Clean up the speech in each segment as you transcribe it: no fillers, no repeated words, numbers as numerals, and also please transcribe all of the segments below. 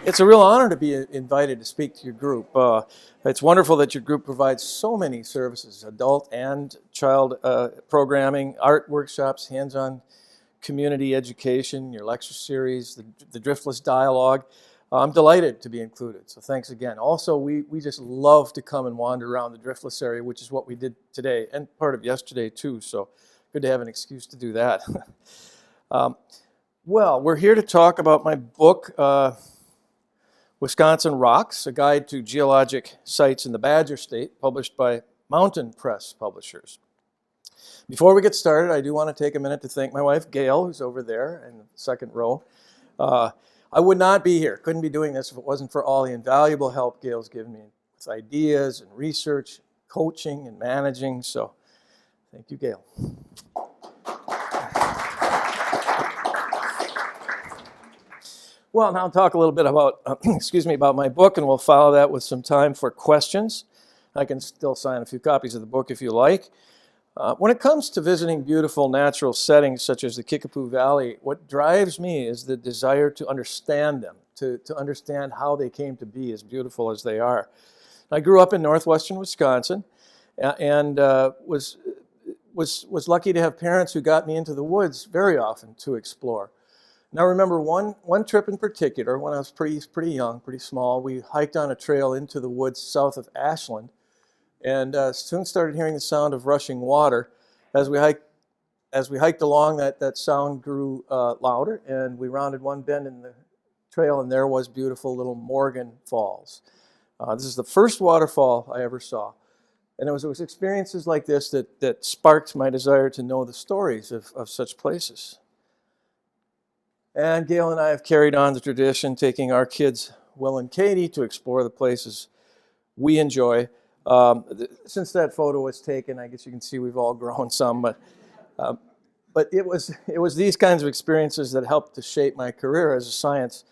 It's a real honor to be invited to speak to your group. It's wonderful that your group provides so many services, adult and child programming, art workshops, hands-on community education, your lecture series, the Driftless Dialogue. I'm delighted to be included, so thanks again. Also, we just love to come and wander around the Driftless area, which is what we did today and part of yesterday too, so good to have an excuse to do that. Well, we're here to talk about my book, Wisconsin Rocks, a guide to geologic sites in the Badger State, published by Mountain Press Publishers. Before we get started, I do want to take a minute to thank my wife, Gail, who's over there in the second row. I would not be here, couldn't be doing this if it wasn't for all the invaluable help Gail's given me with ideas and research, coaching and managing, so thank you, Gail. Well, now I'll talk a little bit about, about my book, and we'll follow that with some time for questions. I can still sign a few copies of the book if you like. When it comes to visiting beautiful natural settings such as the Kickapoo Valley, what drives me is the desire to understand them, to understand how they came to be as beautiful as they are. I grew up in northwestern Wisconsin and was lucky to have parents who got me into the woods very often to explore. Now, I remember one trip in particular when I was pretty young, pretty small. We hiked on a trail into the woods south of Ashland, and soon started hearing the sound of rushing water. As we hiked along, that sound grew louder, and we rounded one bend in the trail, and there was beautiful little Morgan Falls. This is the first waterfall I ever saw, and it was experiences like this that sparked my desire to know the stories of such places. And Gail and I have carried on the tradition, taking our kids, Will and Katie, to explore the places we enjoy. Since that photo was taken, I guess you can see we've all grown some, but it was these kinds of experiences that helped to shape my career as a science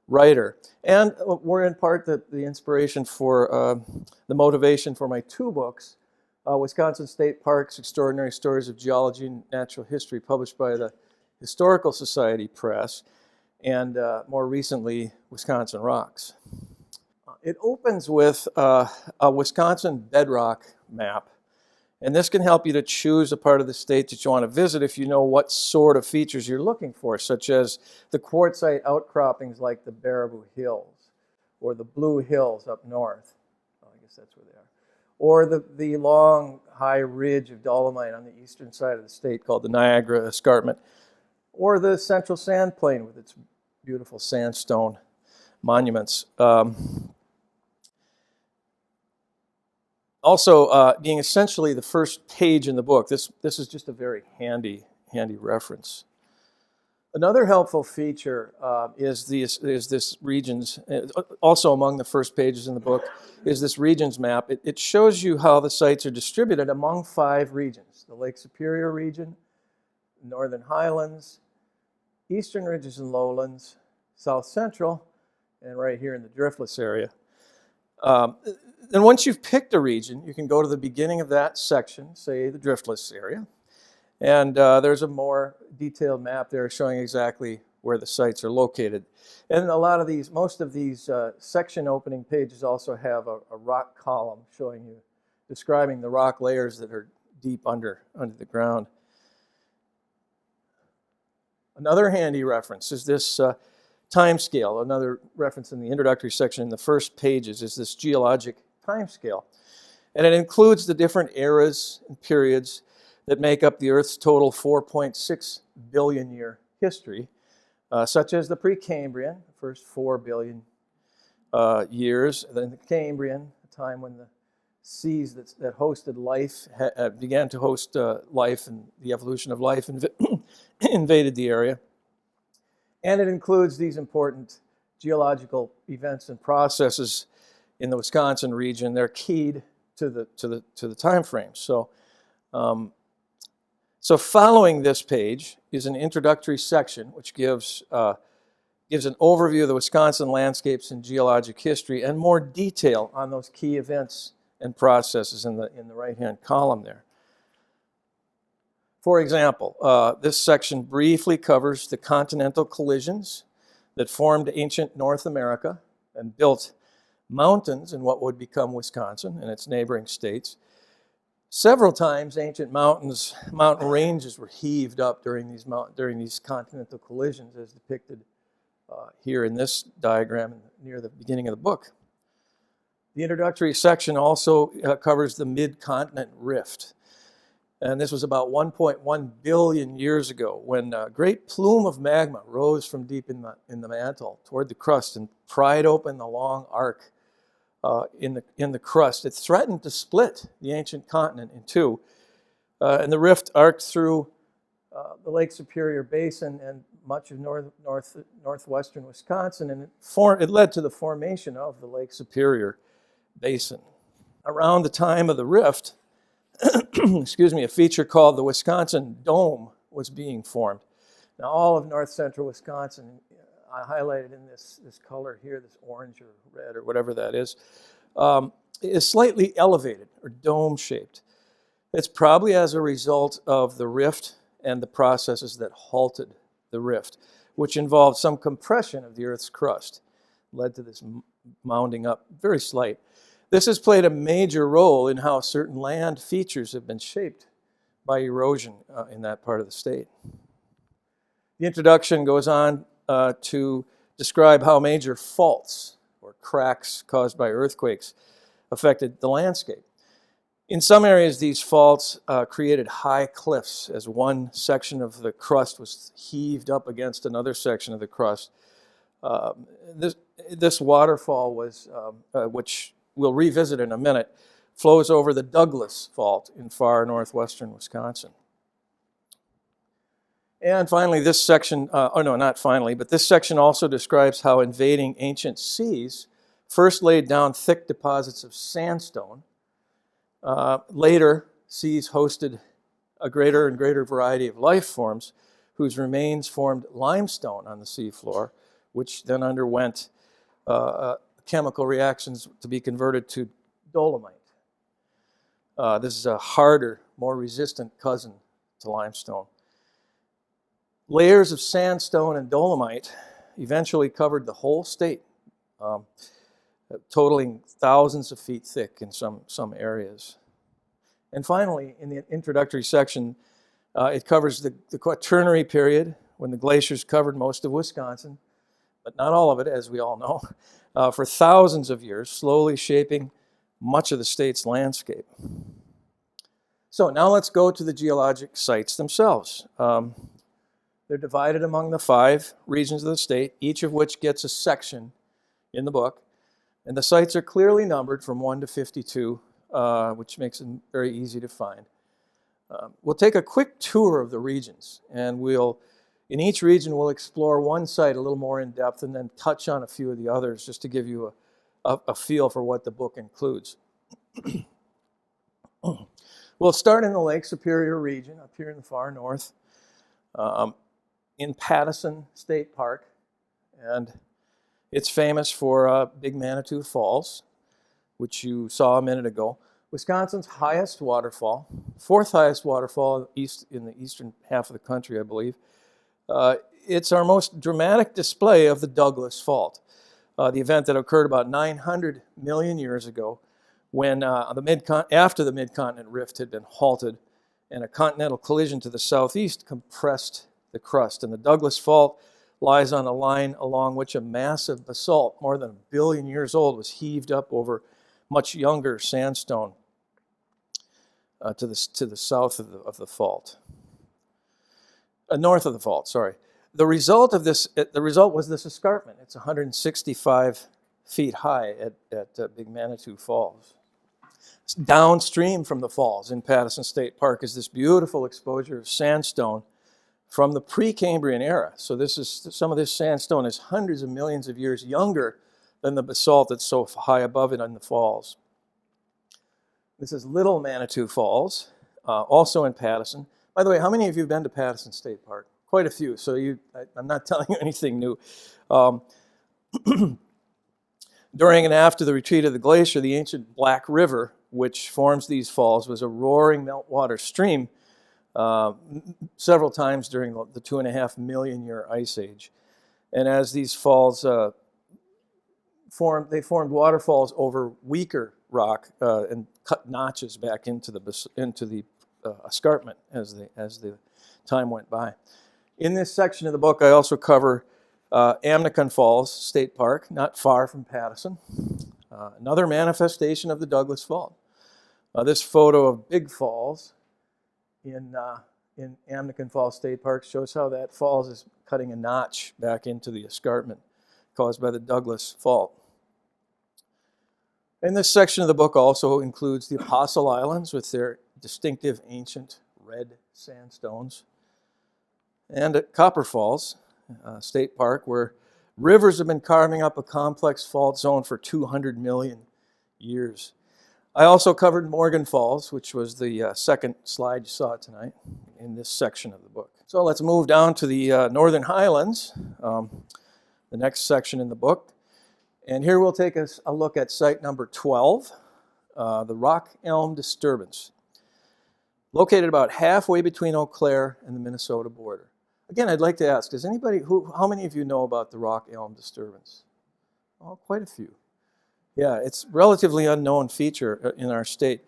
writer, and were in part the inspiration for the motivation for my two books, Wisconsin State Parks: Extraordinary Stories of Geology and Natural History, published by the Historical Society Press, and more recently, Wisconsin Rocks. It opens with a Wisconsin Bedrock Map, and this can help you to choose a part of the state that you want to visit if you know what sort of features you're looking for, such as the quartzite outcroppings like the Baraboo Hills, or the Blue Hills up north. Oh, I guess that's where they are. Or the long, high ridge of Dolomite on the eastern side of the state called the Niagara Escarpment, or the Central Sand Plain with its beautiful sandstone monuments. Also, being essentially the first page in the book, this is just a very handy reference. Another helpful feature is this regions, also among the first pages in the book, is this regions map. It shows you how the sites are distributed among 5 regions: the Lake Superior region, Northern Highlands, Eastern Ridges and Lowlands, South Central, and right here in the Driftless area. Then once you've picked a region, you can go to the beginning of that section, say the Driftless area, and there's a more detailed map there showing exactly where the sites are located. And most of these section opening pages also have a rock column describing the rock layers that are deep under the ground. Another handy reference is this time scale. Another reference in the introductory section in the first pages is this geologic time scale. And it includes the different eras and periods that make up the Earth's total 4.6 billion year history, such as the Precambrian, the first 4 billion years, then the Cambrian, a time when the seas that hosted life began to host life, and the evolution of life invaded the area. And it includes these important geological events and processes in the Wisconsin region. They're keyed to the time frame. So following this page is an introductory section which gives an overview of the Wisconsin landscapes and geologic history and more detail on those key events and processes in the right-hand column there. For example, this section briefly covers the continental collisions that formed ancient North America and built mountains in what would become Wisconsin and its neighboring states. Several times, ancient mountain ranges were heaved up during these continental collisions, as depicted here in this diagram near the beginning of the book. The introductory section also covers the mid-continent rift. And this was about 1.1 billion years ago when a great plume of magma rose from deep in the mantle toward the crust and pried open the long arc in the crust. It threatened to split the ancient continent in two. And the rift arced through the Lake Superior Basin and much of northwestern Wisconsin, and it led to the formation of the Lake Superior Basin. Around the time of the rift, a feature called the Wisconsin Dome was being formed. Now, all of north central Wisconsin, I highlighted in this color here, this orange or red or whatever that is slightly elevated or dome-shaped. It's probably as a result of the rift and the processes that halted the rift, which involved some compression of the Earth's crust, led to this mounding up, very slight. This has played a major role in how certain land features have been shaped by erosion in that part of the state. The introduction goes on to describe how major faults or cracks caused by earthquakes affected the landscape. In some areas, these faults created high cliffs as one section of the crust was heaved up against another section of the crust. This waterfall was, which we'll revisit in a minute, flows over the Douglas Fault in far northwestern Wisconsin. And finally, this section, this section also describes how invading ancient seas first laid down thick deposits of sandstone. Later, seas hosted a greater and greater variety of life forms whose remains formed limestone on the seafloor, which then underwent chemical reactions to be converted to dolomite. This is a harder, more resistant cousin to limestone. Layers of sandstone and dolomite eventually covered the whole state, totaling thousands of feet thick in some areas. And finally, in the introductory section, it covers the Quaternary period, when the glaciers covered most of Wisconsin, but not all of it, as we all know, for thousands of years, slowly shaping much of the state's landscape. So now let's go to the geologic sites themselves. They're divided among the 5 regions of the state, each of which gets a section in the book. And the sites are clearly numbered from 1 to 52, which makes them very easy to find. We'll take a quick tour of the regions, and in each region we'll explore one site a little more in depth and then touch on a few of the others just to give you a feel for what the book includes. We'll start in the Lake Superior region up here in the far north. In Patterson State Park, and it's famous for Big Manitou Falls, which you saw a minute ago. Wisconsin's highest waterfall, 4th highest waterfall in the eastern half of the country, I believe. It's our most dramatic display of the Douglas Fault, the event that occurred about 900 million years ago when after the mid-continent rift had been halted and a continental collision to the southeast compressed the crust. And the Douglas Fault lies on a line along which a massive basalt, more than 1 billion years old, was heaved up over much younger sandstone to the south of the fault. North of the fault, sorry. The result was this escarpment. It's 165 feet high at Big Manitou Falls. Downstream from the falls in Patterson State Park is this beautiful exposure of sandstone from the Precambrian era. So some of this sandstone is hundreds of millions of years younger than the basalt that's so high above it in the falls. This is Little Manitou Falls, also in Patterson. By the way, how many of you have been to Patterson State Park? Quite a few, so I'm not telling you anything new. During and after the retreat of the glacier, the ancient Black River, which forms these falls, was a roaring meltwater stream several times during the 2.5 million year ice age. And as these falls formed, they formed waterfalls over weaker rock and cut notches back into the escarpment as the time went by. In this section of the book, I also cover Amnicon Falls State Park, not far from Patterson, another manifestation of the Douglas Fault. This photo of Big Falls in Amnicon Falls State Park shows how that falls is cutting a notch back into the escarpment caused by the Douglas Fault. And this section of the book also includes the Apostle Islands with their distinctive ancient red sandstones, and at Copper Falls State Park, where rivers have been carving up a complex fault zone for 200 million years. I also covered Morgan Falls, which was the second slide you saw tonight in this section of the book. So let's move down to the Northern Highlands, the next section in the book. And here we'll take a look at site number 12, the Rock Elm Disturbance, located about halfway between Eau Claire and the Minnesota border. Again, I'd like to ask, how many of you know about the Rock Elm Disturbance? Oh, quite a few. Yeah, it's a relatively unknown feature in our state.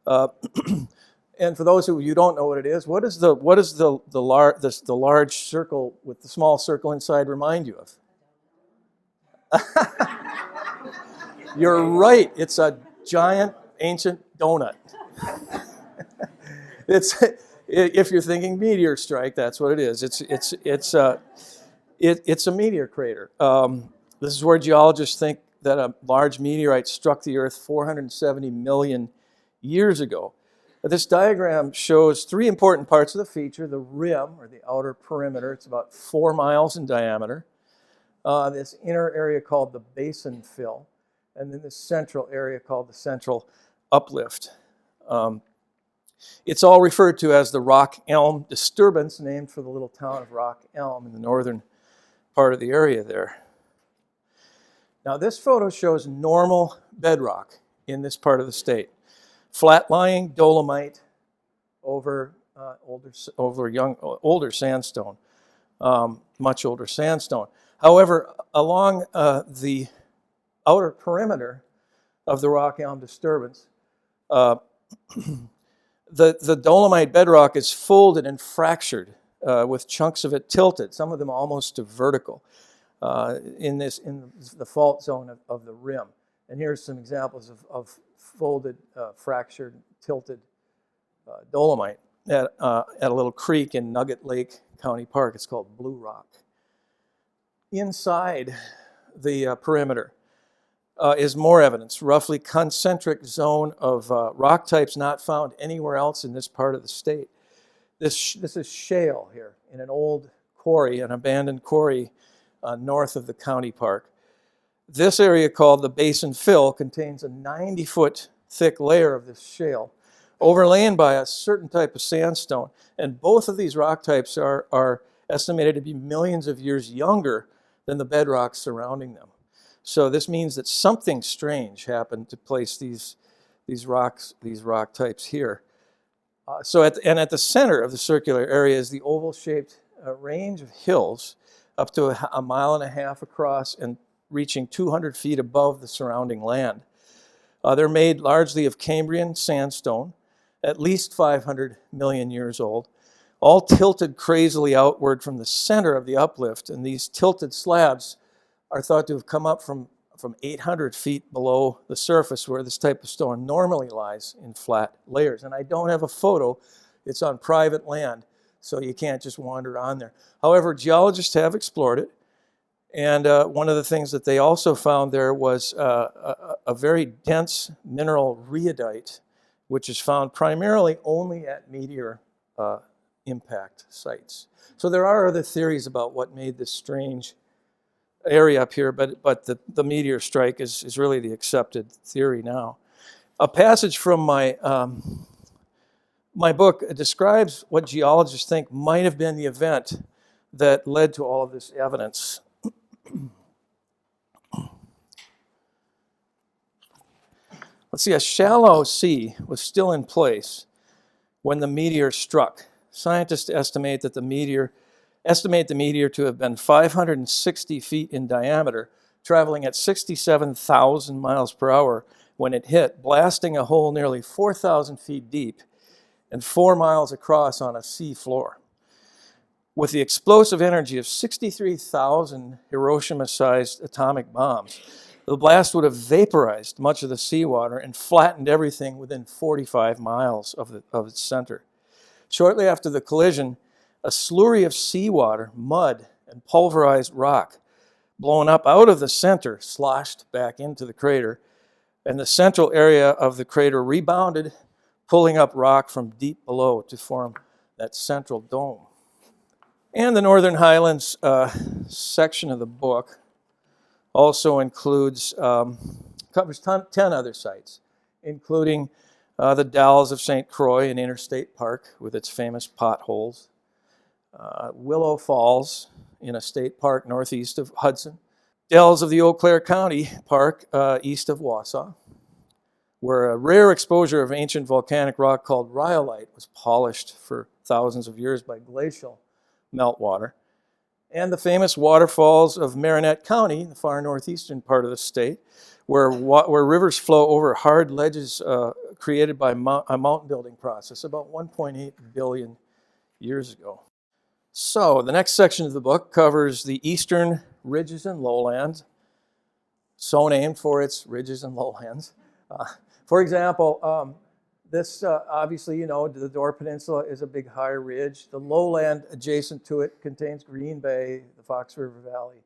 And for those who you don't know what it is, what does the large circle with the small circle inside remind you of? You're right. It's a giant ancient donut. If you're thinking meteor strike, that's what it is. It's a meteor crater. This is where geologists think that a large meteorite struck the Earth 470 million years ago. This diagram shows three important parts of the feature: the rim, or the outer perimeter. It's about 4 miles in diameter. This inner area called the basin fill, and then this central area called the central uplift. It's all referred to as the Rock Elm Disturbance, named for the little town of Rock Elm in the northern part of the area there. Now this photo shows normal bedrock in this part of the state. Flat-lying dolomite over older sandstone, much older sandstone. However, along the outer perimeter of the Rock Elm Disturbance, the dolomite bedrock is folded and fractured with chunks of it tilted, some of them almost to vertical, in the fault zone of the rim. And here's some examples of folded, fractured, tilted dolomite at a little creek in Nugget Lake County Park. It's called Blue Rock. Inside the perimeter is more evidence, roughly concentric zone of rock types not found anywhere else in this part of the state. This is shale here in an old quarry, an abandoned quarry north of the county park. This area, called the basin fill, contains a 90-foot thick layer of this shale overlain by a certain type of sandstone. And both of these rock types are estimated to be millions of years younger than the bedrock surrounding them. So this means that something strange happened to place these rock types here. At the center of the circular area is the oval-shaped range of hills up to a mile and a half across and reaching 200 feet above the surrounding land. They're made largely of Cambrian sandstone, at least 500 million years old, all tilted crazily outward from the center of the uplift. And these tilted slabs are thought to have come up from 800 feet below the surface, where this type of stone normally lies in flat layers. And I don't have a photo. It's on private land, so you can't just wander on there. However, geologists have explored it. And one of the things that they also found there was a very dense mineral rhyodite, which is found primarily only at meteor impact sites. So there are other theories about what made this strange area up here, but the meteor strike is really the accepted theory now. A passage from my book describes what geologists think might have been the event that led to all of this evidence. Let's see, a shallow sea was still in place when the meteor struck. Scientists estimate that the meteor estimate the meteor to have been 560 feet in diameter, traveling at 67,000 miles per hour when it hit, blasting a hole nearly 4,000 feet deep and 4 miles across on a sea floor. With the explosive energy of 63,000 Hiroshima-sized atomic bombs, the blast would have vaporized much of the seawater and flattened everything within 45 miles of its center. Shortly after the collision, a slurry of seawater, mud, and pulverized rock blown up out of the center sloshed back into the crater, and the central area of the crater rebounded, pulling up rock from deep below to form that central dome. And the Northern Highlands section of the book also includes, covers 10 other sites, including the Dalles of St. Croix, an interstate park with its famous potholes, Willow Falls in a state park northeast of Hudson, Dells of the Eau Claire County Park east of Wausau, where a rare exposure of ancient volcanic rock called rhyolite was polished for thousands of years by glacial meltwater, and the famous waterfalls of Marinette County, the far northeastern part of the state, where rivers flow over hard ledges created by a mountain building process about 1.8 billion years ago. So the next section of the book covers the eastern ridges and lowlands, so named for its ridges and lowlands. For example, this, obviously, you know, the Dore Peninsula is a big high ridge. The lowland adjacent to it contains Green Bay, the Fox River Valley,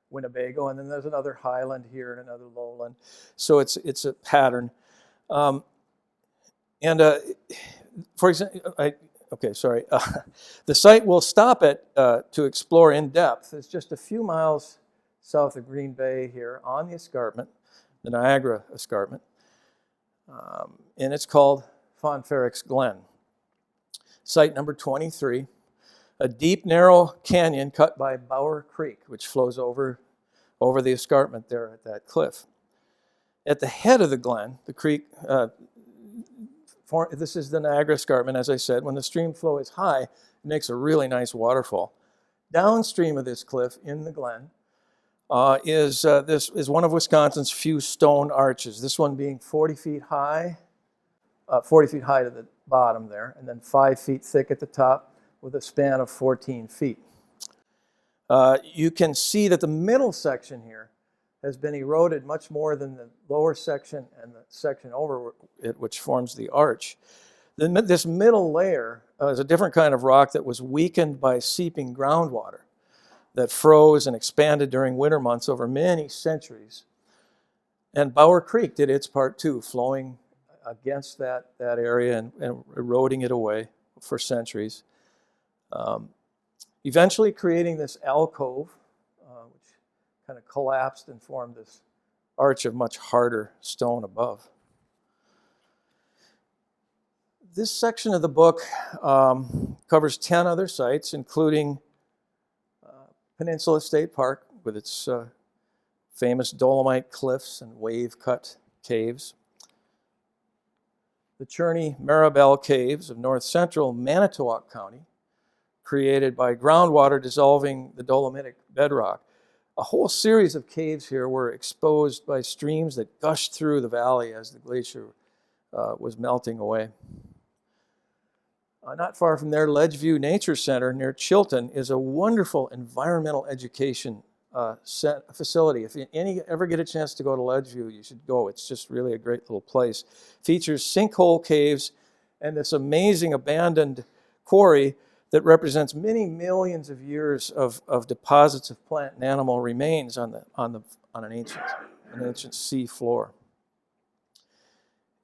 Winnebago, and then there's another highland here and another lowland. So it's a pattern. For example, the site we'll stop at to explore in depth is just a few miles south of Green Bay here on the escarpment, the Niagara Escarpment. And it's called Fonferrix Glen. Site number 23, a deep, narrow canyon cut by Bower Creek, which flows over the escarpment there at that cliff. At the head of the glen, the creek, this is the Niagara Escarpment, as I said. When the stream flow is high, it makes a really nice waterfall. Downstream of this cliff in the glen is one of Wisconsin's few stone arches, this one being 40 feet high to the bottom there, and then 5 feet thick at the top with a span of 14 feet. You can see that the middle section here has been eroded much more than the lower section and the section over it, which forms the arch. This middle layer is a different kind of rock that was weakened by seeping groundwater that froze and expanded during winter months over many centuries. And Bower Creek did its part too, flowing against that area and eroding it away for centuries. Eventually creating this alcove, which kind of collapsed and formed this arch of much harder stone above. This section of the book covers 10 other sites, including Peninsula State Park with its famous Dolomite cliffs and wave-cut caves, the Cherney Maribel Caves of north-central Manitowoc County, created by groundwater dissolving the dolomitic bedrock. A whole series of caves here were exposed by streams that gushed through the valley as the glacier was melting away. Not far from there, Ledgeview Nature Center near Chilton is a wonderful environmental education facility. If you ever get a chance to go to Ledgeview, you should go. It's just really a great little place. Features sinkhole caves and this amazing abandoned quarry that represents many millions of years of deposits of plant and animal remains on an ancient sea floor.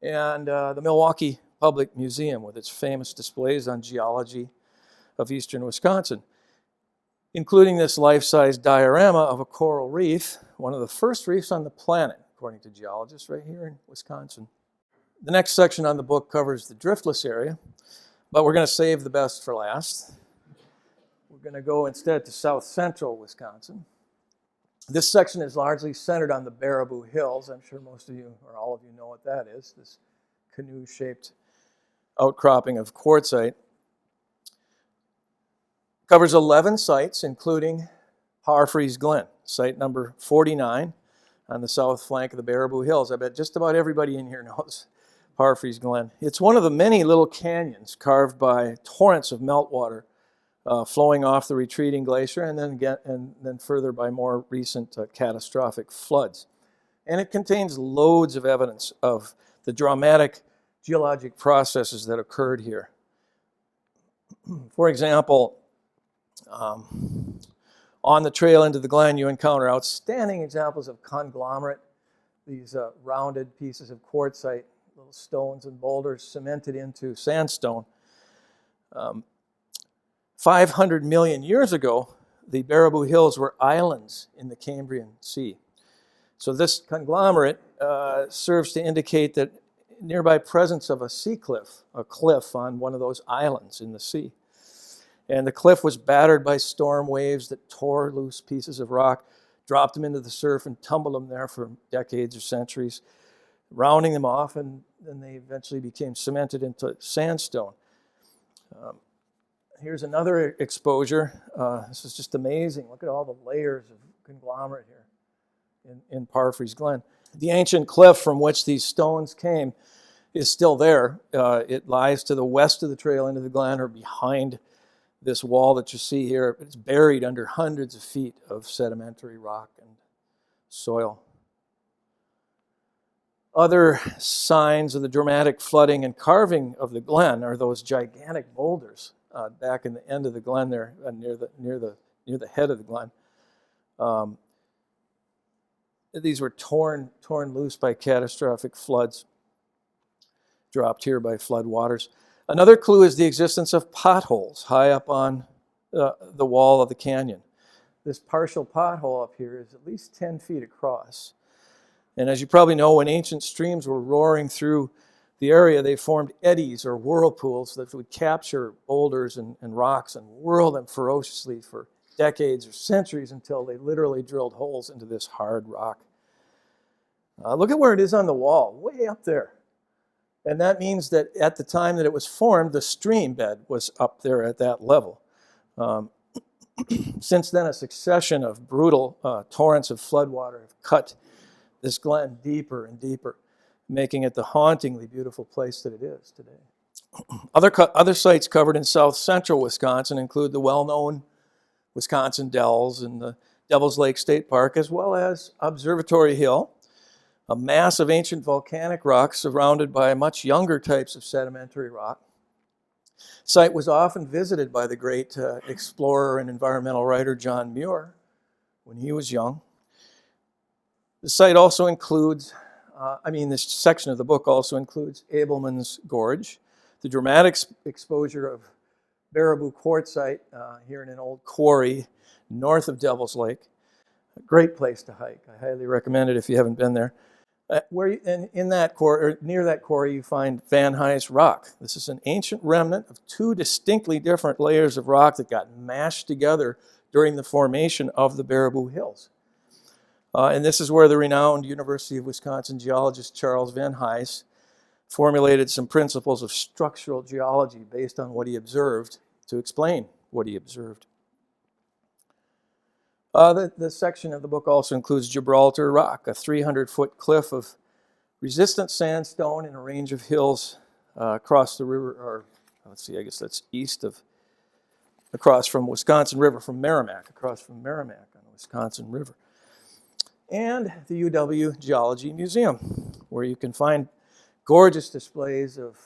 And the Milwaukee Public Museum with its famous displays on geology of eastern Wisconsin, including this life-size diorama of a coral reef, one of the first reefs on the planet, according to geologists, right here in Wisconsin. The next section on the book covers the driftless area, but we're going to save the best for last. We're going to go instead to south-central Wisconsin. This section is largely centered on the Baraboo Hills. I'm sure most of you, or all of you, know what that is, this canoe-shaped outcropping of quartzite. Covers 11 sites, including Parfrey's Glen, site number 49 on the south flank of the Baraboo Hills. I bet just about everybody in here knows Parfrey's Glen. It's one of the many little canyons carved by torrents of meltwater flowing off the retreating glacier and then further by more recent catastrophic floods. And it contains loads of evidence of the dramatic geologic processes that occurred here. For example, on the trail into the glen, you encounter outstanding examples of conglomerate, these rounded pieces of quartzite, little stones and boulders cemented into sandstone. 500 million years ago, the Baraboo Hills were islands in the Cambrian Sea. So this conglomerate serves to indicate that nearby presence of a sea cliff, a cliff on one of those islands in the sea. And the cliff was battered by storm waves that tore loose pieces of rock, dropped them into the surf, and tumbled them there for decades or centuries, rounding them off, and then they eventually became cemented into sandstone. Here's another exposure. This is just amazing. Look at all the layers of conglomerate here in Parfrey's Glen. The ancient cliff from which these stones came is still there. It lies to the west of the trail into the glen, or behind this wall that you see here. It's buried under hundreds of feet of sedimentary rock and soil. Other signs of the dramatic flooding and carving of the glen are those gigantic boulders back in the end of the glen there, near the head of the glen. These were torn loose by catastrophic floods, dropped here by flood waters. Another clue is the existence of potholes high up on the wall of the canyon. This partial pothole up here is at least 10 feet across. And as you probably know, when ancient streams were roaring through the area, they formed eddies or whirlpools that would capture boulders and rocks and whirl them ferociously for decades or centuries until they literally drilled holes into this hard rock. Look at where it is on the wall, way up there. And that means that at the time that it was formed, the stream bed was up there at that level. Since then, a succession of brutal torrents of floodwater have cut this glen deeper and deeper, making it the hauntingly beautiful place that it is today. Other sites covered in south central Wisconsin include the well-known Wisconsin Dells and the Devil's Lake State Park, as well as Observatory Hill, a mass of ancient volcanic rock surrounded by much younger types of sedimentary rock. The site was often visited by the great explorer and environmental writer John Muir when he was young. The site also includes, this section of the book also includes Abelman's Gorge, the dramatic exposure of Baraboo quartzite here in an old quarry north of Devil's Lake. A great place to hike. I highly recommend it if you haven't been there. In that quarry, or near that quarry, you find Van Nuys Rock. This is an ancient remnant of two distinctly different layers of rock that got mashed together during the formation of the Baraboo Hills. And this is where the renowned University of Wisconsin geologist Charles Van Nuys formulated some principles of structural geology based on what he observed to explain what he observed. The section of the book also includes Gibraltar Rock, a 300-foot cliff of resistant sandstone in a range of hills across the river, or let's see, I guess that's across from Wisconsin River, across from Merrimack on the Wisconsin River. And the UW Geology Museum, where you can find gorgeous displays of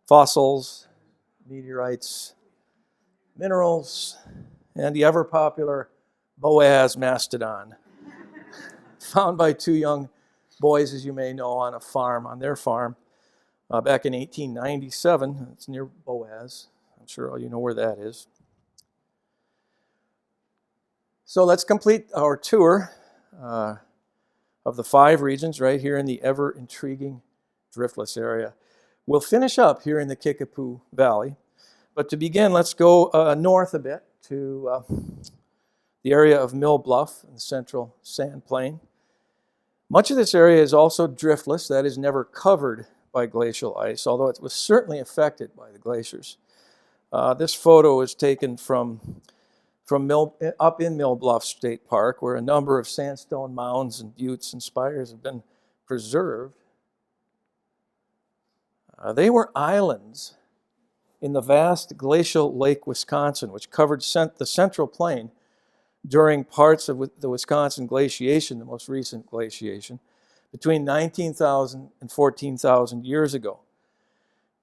fossils, meteorites, minerals, and the ever-popular Boaz mastodon, found by two young boys, as you may know, on their farm, back in 1897. It's near Boaz. I'm sure all you know where that is. So let's complete our tour of the 5 regions right here in the ever-intriguing driftless area. We'll finish up here in the Kickapoo Valley, but to begin, let's go north a bit to the area of Mill Bluff in the central sand plain. Much of this area is also driftless, that is never covered by glacial ice, although it was certainly affected by the glaciers. This photo is taken from up in Mill Bluff State Park, where a number of sandstone mounds and buttes and spires have been preserved. They were islands in the vast glacial Lake Wisconsin, which covered the central plain during parts of the Wisconsin glaciation, the most recent glaciation, between 19,000 and 14,000 years ago.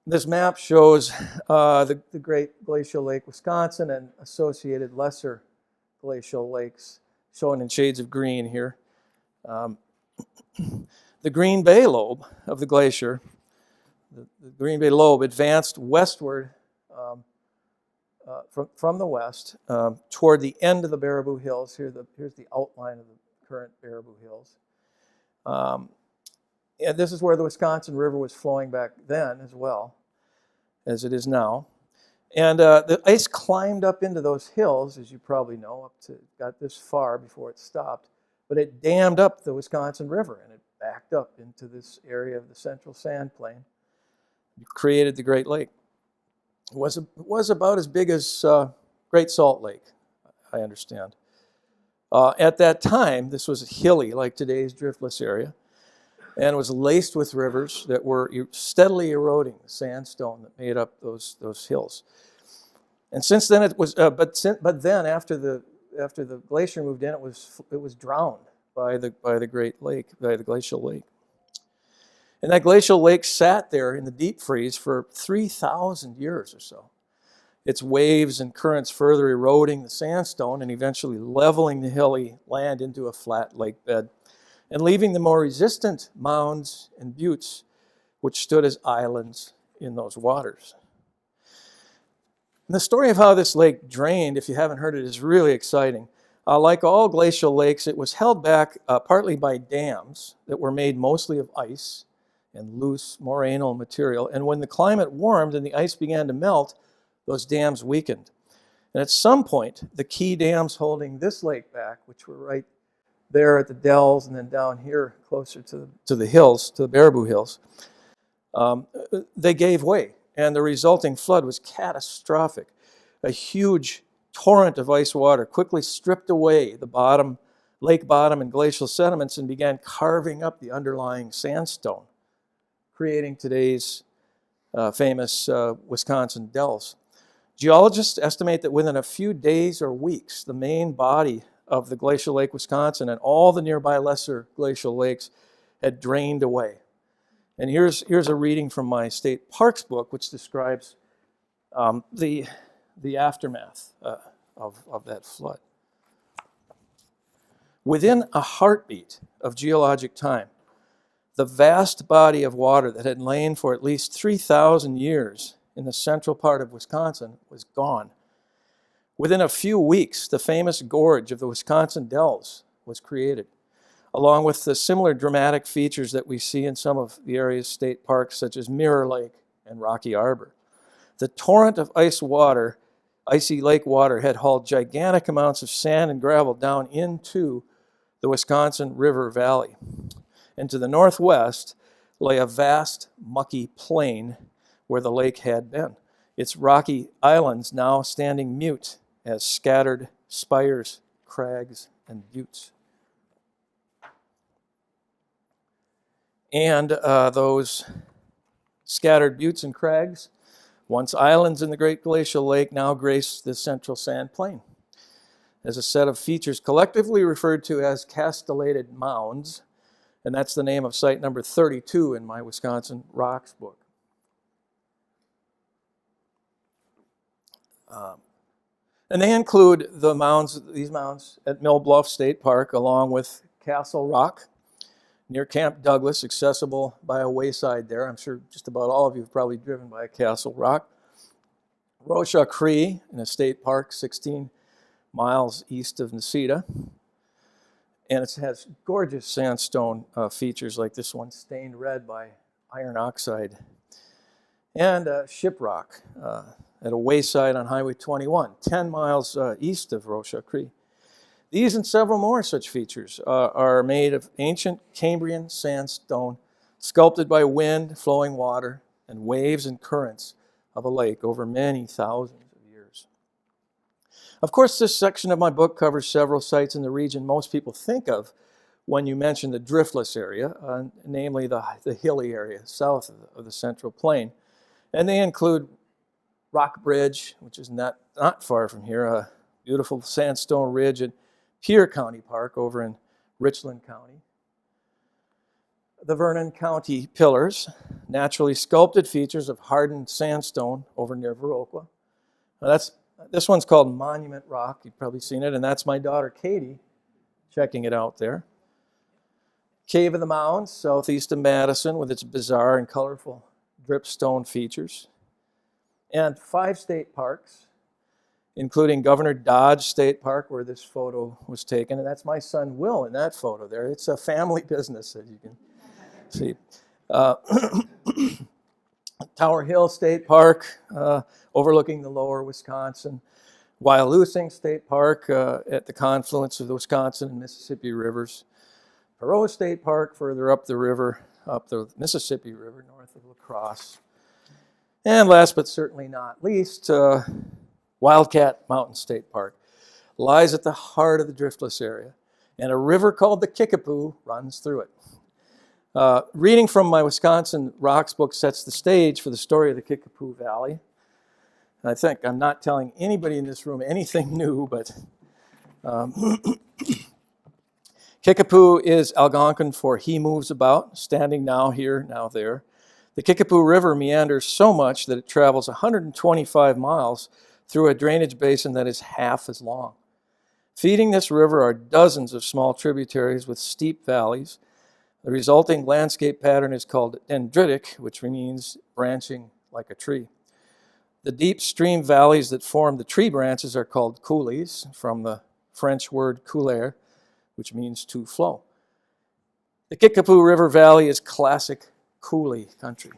This map shows the Great Glacial Lake Wisconsin and associated lesser glacial lakes, shown in shades of green here. The Green Bay Lobe of the glacier, the Green Bay Lobe, advanced westward from the west toward the end of the Baraboo Hills. Here's the outline of the current Baraboo Hills. And this is where the Wisconsin River was flowing back then as well as it is now. And the ice climbed up into those hills, as you probably know, got this far before it stopped. But it dammed up the Wisconsin River, and it backed up into this area of the central sand plain. It created the Great Lake. It was about as big as Great Salt Lake, I understand. At that time, this was hilly, like today's driftless area, and it was laced with rivers that were steadily eroding the sandstone that made up those hills. And since then, it was. But then, after the glacier moved in, it was drowned by the Great Lake, by the glacial lake. And that glacial lake sat there in the deep freeze for 3,000 years or so. Its waves and currents further eroding the sandstone and eventually leveling the hilly land into a flat lake bed, and leaving the more resistant mounds and buttes, which stood as islands in those waters. And the story of how this lake drained, if you haven't heard it, is really exciting. Like all glacial lakes, it was held back partly by dams that were made mostly of ice and loose morainal material. And when the climate warmed and the ice began to melt, those dams weakened. And at some point, the key dams holding this lake back, which were right there at the dells and then down here closer to the hills, to the Baraboo Hills, they gave way, and the resulting flood was catastrophic. A huge torrent of ice water quickly stripped away the lake bottom and glacial sediments and began carving up the underlying sandstone, creating today's famous Wisconsin dells. Geologists estimate that within a few days or weeks, the main body of the glacial Lake Wisconsin and all the nearby lesser glacial lakes had drained away. And here's a reading from my state parks book, which describes the aftermath of that flood. Within a heartbeat of geologic time, the vast body of water that had lain for at least 3,000 years in the central part of Wisconsin was gone. Within a few weeks, the famous gorge of the Wisconsin Dells was created, along with the similar dramatic features that we see in some of the area's state parks, such as Mirror Lake and Rocky Arbor. The torrent of icy lake water had hauled gigantic amounts of sand and gravel down into the Wisconsin River Valley. And to the northwest lay a vast, mucky plain where the lake had been, its rocky islands now standing mute as scattered spires, crags, and buttes. And those scattered buttes and crags, once islands in the Great Glacial Lake, now grace the central sand plain as a set of features collectively referred to as castellated mounds. And that's the name of site number 32 in my Wisconsin Rocks book. And they include these mounds at Mill Bluff State Park, along with Castle Rock near Camp Douglas, accessible by a wayside there. I'm sure just about all of you have probably driven by Castle Rock. Rocha Cree in a state park 16 miles east of Necedah. And it has gorgeous sandstone features like this one, stained red by iron oxide. And Shiprock at a wayside on Highway 21, 10 miles east of Rocha Cree. These and several more such features are made of ancient Cambrian sandstone, sculpted by wind, flowing water, and waves and currents of a lake over many thousands of years. Of course, this section of my book covers several sites in the region most people think of when you mention the driftless area, namely the hilly area south of the Central Plain. And they include Rock Bridge, which is not far from here, a beautiful sandstone ridge at Pierre County Park over in Richland County. The Vernon County Pillars, naturally sculpted features of hardened sandstone over near Viroqua. Now this one's called Monument Rock. You've probably seen it, and that's my daughter Katie checking it out there. Cave of the Mounds, southeast of Madison, with its bizarre and colorful dripstone features. And 5 state parks, including Governor Dodge State Park, where this photo was taken. And that's my son Will in that photo there. It's a family business, as you can see. Tower Hill State Park, overlooking the lower Wisconsin. Wyalusing State Park at the confluence of the Wisconsin and Mississippi rivers. Perot State Park, further up the river, up the Mississippi River, north of La Crosse. And last but certainly not least, Wildcat Mountain State Park lies at the heart of the driftless area, and a river called the Kickapoo runs through it. Reading from my Wisconsin Rocks book sets the stage for the story of the Kickapoo Valley. And I think I'm not telling anybody in this room anything new, but Kickapoo is Algonquin for he moves about, standing now here, now there. The Kickapoo River meanders so much that it travels 125 miles through a drainage basin that is half as long. Feeding this river are dozens of small tributaries with steep valleys. The resulting landscape pattern is called dendritic, which means branching like a tree. The deep stream valleys that form the tree branches are called coulees, from the French word couler, which means to flow. The Kickapoo River Valley is classic coulee country.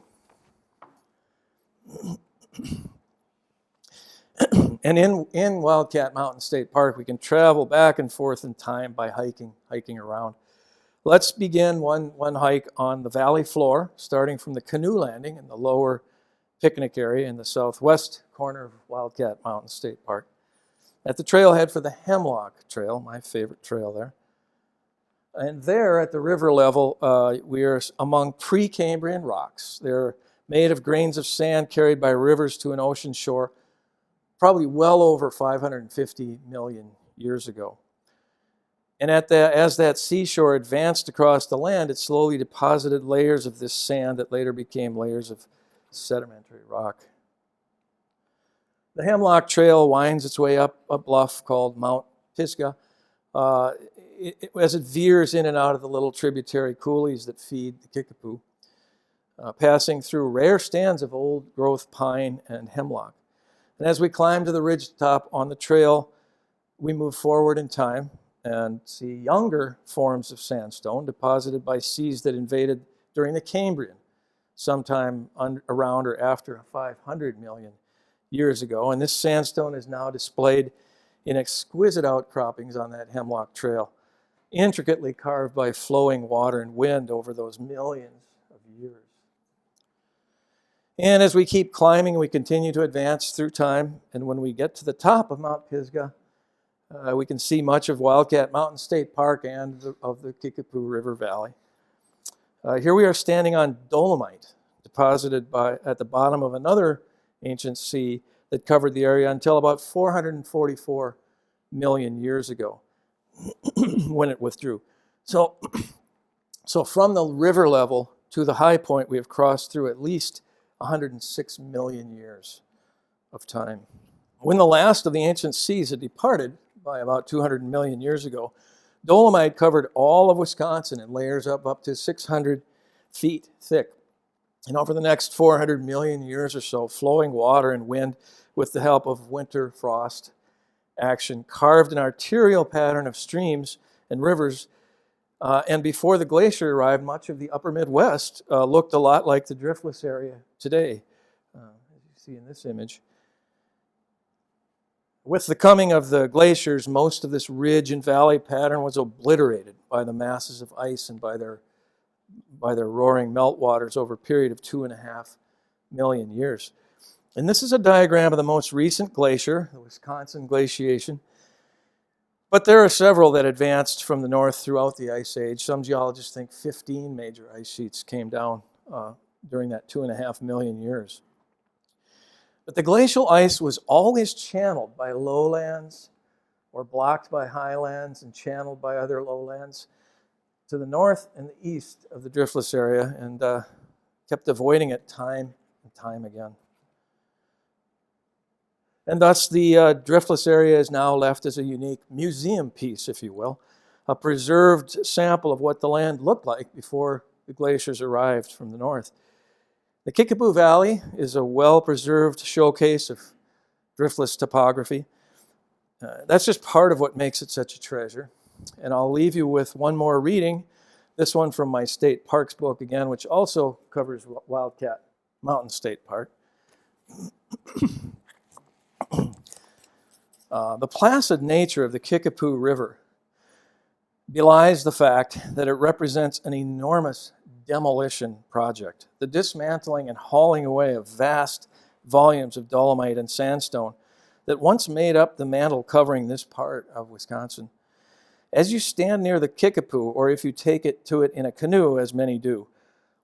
And in Wildcat Mountain State Park, we can travel back and forth in time by hiking around. Let's begin one hike on the valley floor, starting from the canoe landing in the lower picnic area in the southwest corner of Wildcat Mountain State Park. At the trailhead for the Hemlock Trail, my favorite trail there. And there at the river level, we are among Precambrian rocks. They're made of grains of sand carried by rivers to an ocean shore, probably well over 550 million years ago. And as that seashore advanced across the land, it slowly deposited layers of this sand that later became layers of sedimentary rock. The Hemlock Trail winds its way up a bluff called Mount Pisgah as it veers in and out of the little tributary coulees that feed the Kickapoo, passing through rare stands of old-growth pine and hemlock. And as we climb to the ridgetop on the trail, we move forward in time and see younger forms of sandstone deposited by seas that invaded during the Cambrian, sometime around or after 500 million years ago. And this sandstone is now displayed in exquisite outcroppings on that Hemlock Trail, intricately carved by flowing water and wind over those millions of years. And as we keep climbing, we continue to advance through time. And when we get to the top of Mount Pisgah, we can see much of Wildcat Mountain State Park and of the Kickapoo River Valley. Here we are standing on Dolomite, deposited at the bottom of another ancient sea that covered the area until about 444 million years ago, when it withdrew. So from the river level to the high point, we have crossed through at least 106 million years of time. When the last of the ancient seas had departed by about 200 million years ago, Dolomite covered all of Wisconsin in layers up to 600 feet thick. And over the next 400 million years or so, flowing water and wind, with the help of winter frost action, carved an arterial pattern of streams and rivers. And before the glacier arrived, much of the upper Midwest looked a lot like the driftless area today, as you see in this image. With the coming of the glaciers, most of this ridge and valley pattern was obliterated by the masses of ice and by their roaring meltwaters over a period of 2.5 million years. And this is a diagram of the most recent glacier, the Wisconsin Glaciation. But there are several that advanced from the north throughout the Ice Age. Some geologists think 15 major ice sheets came down during that 2.5 million years. But the glacial ice was always channeled by lowlands or blocked by highlands and channeled by other lowlands to the north and the east of the driftless area, and kept avoiding it time and time again. And thus the driftless area is now left as a unique museum piece, if you will, a preserved sample of what the land looked like before the glaciers arrived from the north. The Kickapoo Valley is a well-preserved showcase of driftless topography. That's just part of what makes it such a treasure. And I'll leave you with one more reading, this one from my state parks book again, which also covers Wildcat Mountain State Park. The placid nature of the Kickapoo River belies the fact that it represents an enormous demolition project, the dismantling and hauling away of vast volumes of dolomite and sandstone that once made up the mantle covering this part of Wisconsin. As you stand near the Kickapoo, or if you take it to it in a canoe, as many do,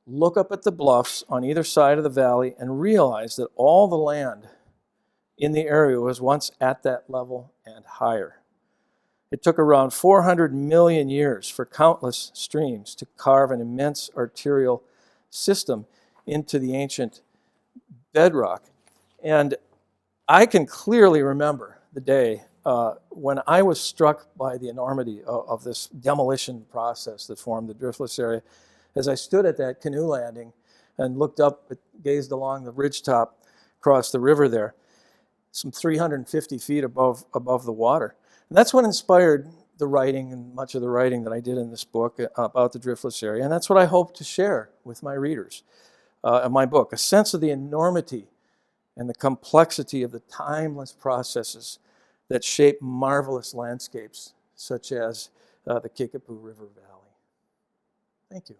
look up at the bluffs on either side of the valley and realize that all the land in the area was once at that level and higher. It took around 400 million years for countless streams to carve an immense arterial system into the ancient bedrock. And I can clearly remember the day when I was struck by the enormity of this demolition process that formed the driftless area. As I stood at that canoe landing and looked up, gazed along the ridgetop across the river there, some 350 feet above the water. And that's what inspired the writing and much of the writing that I did in this book about the driftless area. And that's what I hope to share with my readers in my book, a sense of the enormity and the complexity of the timeless processes that shape marvelous landscapes such as the Kickapoo River Valley. Thank you.